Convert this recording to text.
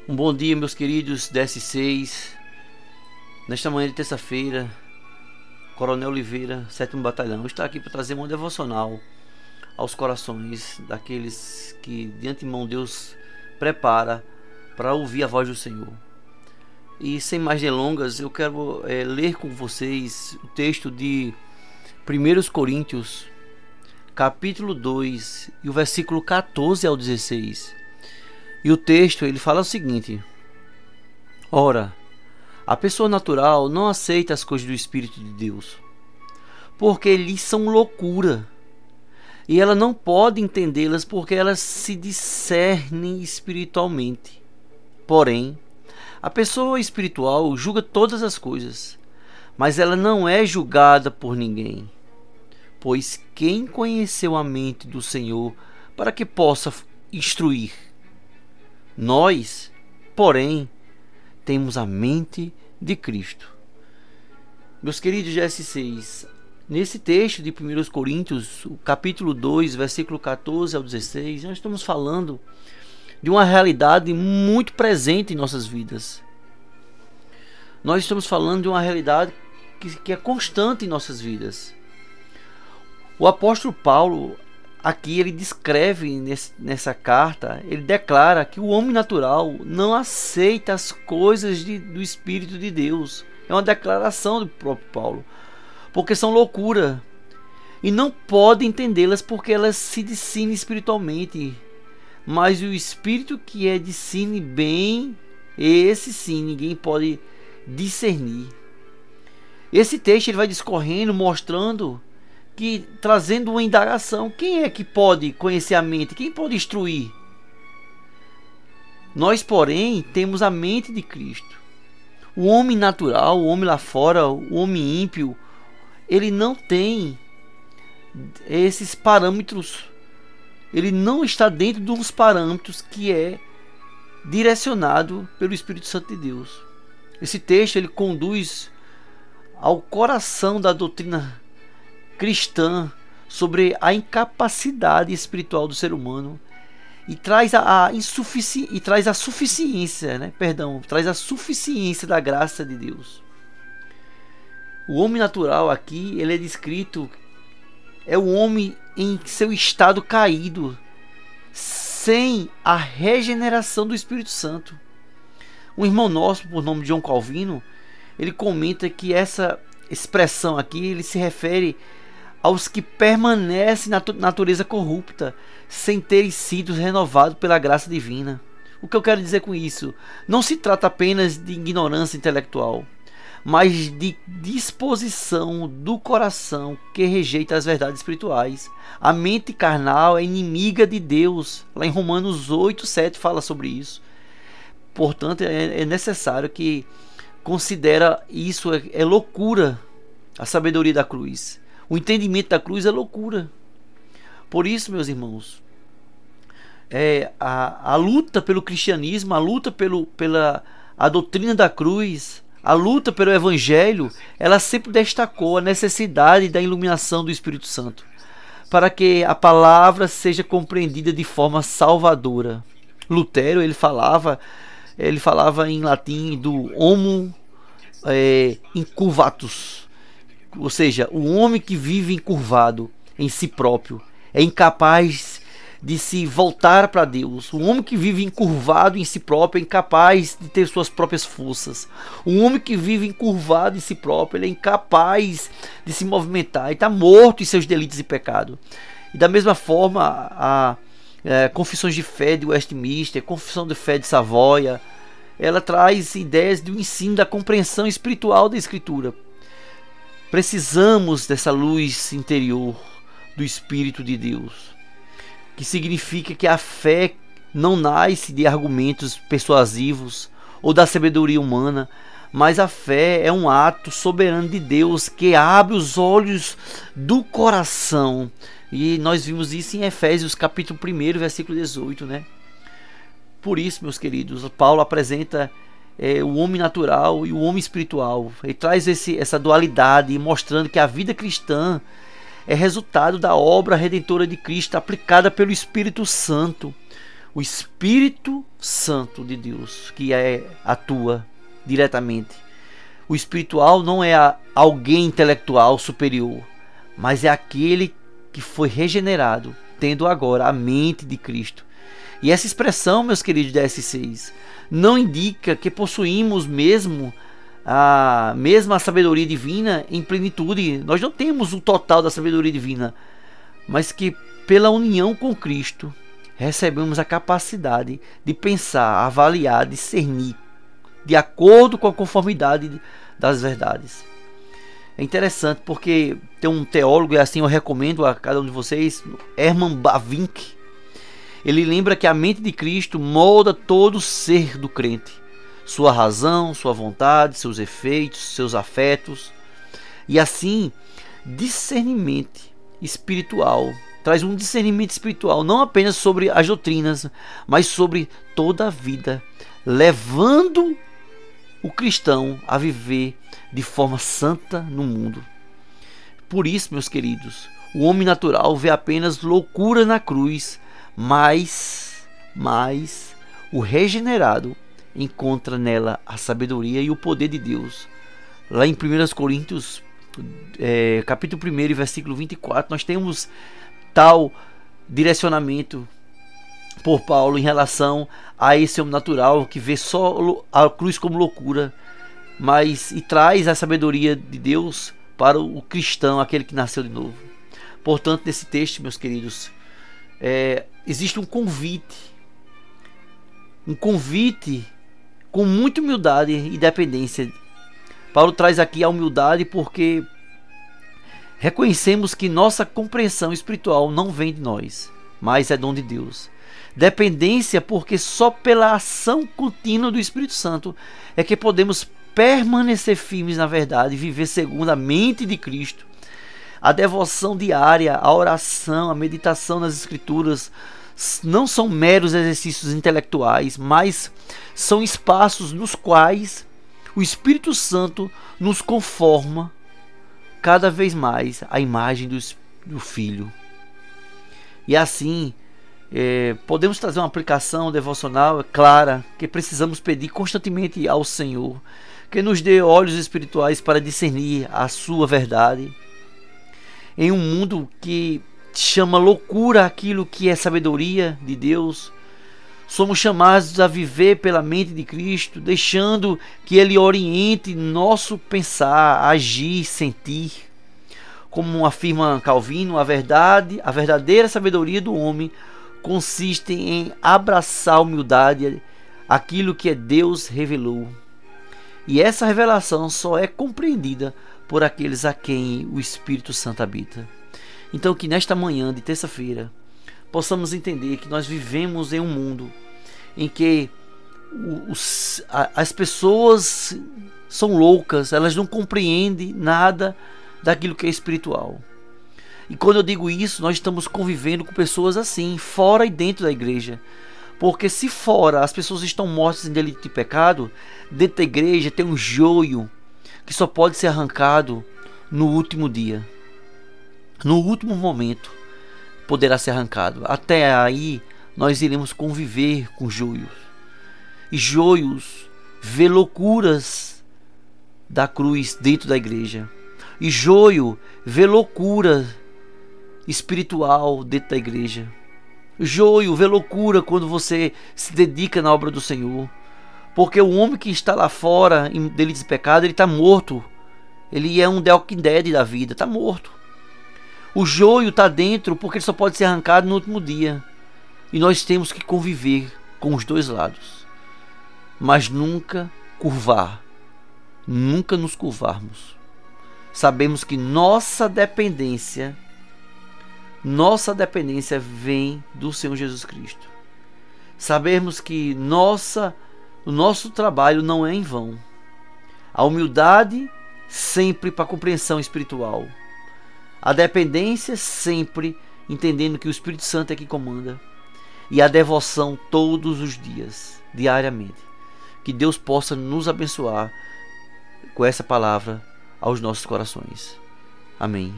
Um bom dia, meus queridos DS6. Nesta manhã de terça-feira, Coronel Oliveira, 7º Batalhão, está aqui para trazer uma devocional aos corações daqueles que de antemão Deus prepara para ouvir a voz do Senhor. E sem mais delongas, eu quero ler com vocês o texto de 1 Coríntios, capítulo 2, e o versículo 14 ao 16. E o texto ele fala o seguinte: Ora, a pessoa natural não aceita as coisas do Espírito de Deus, porque lhes são loucura, e ela não pode entendê-las porque elas se discernem espiritualmente. Porém, a pessoa espiritual julga todas as coisas, mas ela não é julgada por ninguém. Pois quem conheceu a mente do Senhor para que possa instruir? Nós, porém, temos a mente de Cristo. Meus queridos GS6, nesse texto de 1 Coríntios, o capítulo 2, versículo 14 ao 16, nós estamos falando de uma realidade muito presente em nossas vidas. Nós estamos falando de uma realidade que é constante em nossas vidas. O apóstolo Paulo, aqui ele descreve nessa carta, ele declara que o homem natural não aceita as coisas do Espírito de Deus. É uma declaração do próprio Paulo, porque são loucura e não pode entendê-las porque elas se discernem espiritualmente. Mas o Espírito que discerne bem, esse sim ninguém pode discernir. Esse texto ele vai discorrendo, mostrando trazendo uma indagação: quem é que pode conhecer a mente? Quem pode instruir? Nós, porém, temos a mente de Cristo. O homem natural, o homem lá fora, o homem ímpio, ele não tem esses parâmetros. Ele não está dentro de uns parâmetros que é direcionado pelo Espírito Santo de Deus. Esse texto ele conduz ao coração da doutrina cristã sobre a incapacidade espiritual do ser humano e traz a suficiência da graça de Deus. O homem natural aqui ele é descrito, é o homem em seu estado caído, sem a regeneração do Espírito Santo. Um irmão nosso, por nome de John Calvino, ele comenta que essa expressão aqui ele se refere aos que permanecem na natureza corrupta, sem terem sido renovados pela graça divina. O que eu quero dizer com isso? Não se trata apenas de ignorância intelectual, mas de disposição do coração que rejeita as verdades espirituais. A mente carnal é inimiga de Deus. Lá em Romanos 8:7 fala sobre isso. Portanto, é necessário que considera isso é loucura, a sabedoria da cruz. O entendimento da cruz é loucura. Por isso, meus irmãos, a luta pelo cristianismo, a luta pela doutrina da cruz, a luta pelo evangelho, ela sempre destacou a necessidade da iluminação do Espírito Santo, para que a palavra seja compreendida de forma salvadora. Lutero, ele falava em latim do homo incurvatus, ou seja, o homem que vive encurvado em si próprio, é incapaz de se voltar para Deus. O homem que vive encurvado em si próprio é incapaz de ter suas próprias forças. O homem que vive encurvado em si próprio, ele é incapaz de se movimentar, ele está morto em seus delitos e pecados. E da mesma forma, a Confissões de Fé de Westminster, Confissão de Fé de Savoia, ela traz ideias do ensino da compreensão espiritual da Escritura. Precisamos dessa luz interior do Espírito de Deus, que significa que a fé não nasce de argumentos persuasivos ou da sabedoria humana, mas a fé é um ato soberano de Deus que abre os olhos do coração. E nós vimos isso em Efésios capítulo 1, versículo 18, né? Por isso, meus queridos, Paulo apresenta o homem natural e o homem espiritual. Ele traz essa dualidade, mostrando que a vida cristã é resultado da obra redentora de Cristo aplicada pelo Espírito Santo. O Espírito Santo de Deus que atua diretamente. O espiritual não é alguém intelectual superior, mas é aquele que foi regenerado, tendo agora a mente de Cristo. E essa expressão, meus queridos da S6, não indica que possuímos mesmo a mesma sabedoria divina em plenitude. Nós não temos o total da sabedoria divina, mas que pela união com Cristo recebemos a capacidade de pensar, avaliar, discernir de acordo com a conformidade das verdades. É interessante porque tem um teólogo, e assim eu recomendo a cada um de vocês, Herman Bavinck. Ele lembra que a mente de Cristo molda todo o ser do crente, sua razão, sua vontade, seus efeitos, seus afetos, e assim discernimento espiritual. Traz um discernimento espiritual não apenas sobre as doutrinas, mas sobre toda a vida, levando o cristão a viver de forma santa no mundo. Por isso, meus queridos, o homem natural vê apenas loucura na cruz, mas o regenerado encontra nela a sabedoria e o poder de Deus. Lá em 1 Coríntios, capítulo 1, versículo 24, nós temos tal direcionamento por Paulo em relação a esse homem natural que vê só a cruz como loucura, e traz a sabedoria de Deus para o cristão, aquele que nasceu de novo. Portanto, nesse texto, meus queridos, existe um convite com muita humildade e dependência. Paulo traz aqui a humildade porque reconhecemos que nossa compreensão espiritual não vem de nós, mas é dom de Deus. Dependência porque só pela ação contínua do Espírito Santo é que podemos permanecer firmes na verdade, viver segundo a mente de Cristo. A devoção diária, a oração, a meditação nas Escrituras não são meros exercícios intelectuais, mas são espaços nos quais o Espírito Santo nos conforma cada vez mais à imagem do Filho. E assim, podemos trazer uma aplicação devocional clara, que precisamos pedir constantemente ao Senhor, que nos dê olhos espirituais para discernir a sua verdade. Em um mundo que chama loucura aquilo que é sabedoria de Deus, somos chamados a viver pela mente de Cristo, deixando que Ele oriente nosso pensar, agir, sentir. Como afirma Calvino, a verdadeira sabedoria do homem consiste em abraçar a humildade, aquilo que Deus revelou. E essa revelação só é compreendida por aqueles a quem o Espírito Santo habita. Então que nesta manhã de terça-feira possamos entender que nós vivemos em um mundo em que as pessoas são loucas, elas não compreendem nada daquilo que é espiritual. E quando eu digo isso, nós estamos convivendo com pessoas assim, fora e dentro da igreja. Porque se fora as pessoas estão mortas em delito e pecado, dentro da igreja tem um joio que só pode ser arrancado no último dia. No último momento poderá ser arrancado. Até aí nós iremos conviver com joios. E joios vê loucuras da cruz dentro da igreja. E joio vê loucura espiritual dentro da igreja. Joio vê loucura quando você se dedica na obra do Senhor. Porque o homem que está lá fora em delitos e pecado, ele está morto. Ele é um The Walking Dead da vida, está morto. O joio está dentro porque ele só pode ser arrancado no último dia. E nós temos que conviver com os dois lados. Mas nunca nos curvarmos. Sabemos que nossa dependência vem do Senhor Jesus Cristo. Sabemos que o nosso trabalho não é em vão. A humildade sempre para a compreensão espiritual. A dependência sempre entendendo que o Espírito Santo é que comanda. E a devoção todos os dias, diariamente. Que Deus possa nos abençoar com essa palavra aos nossos corações. Amém.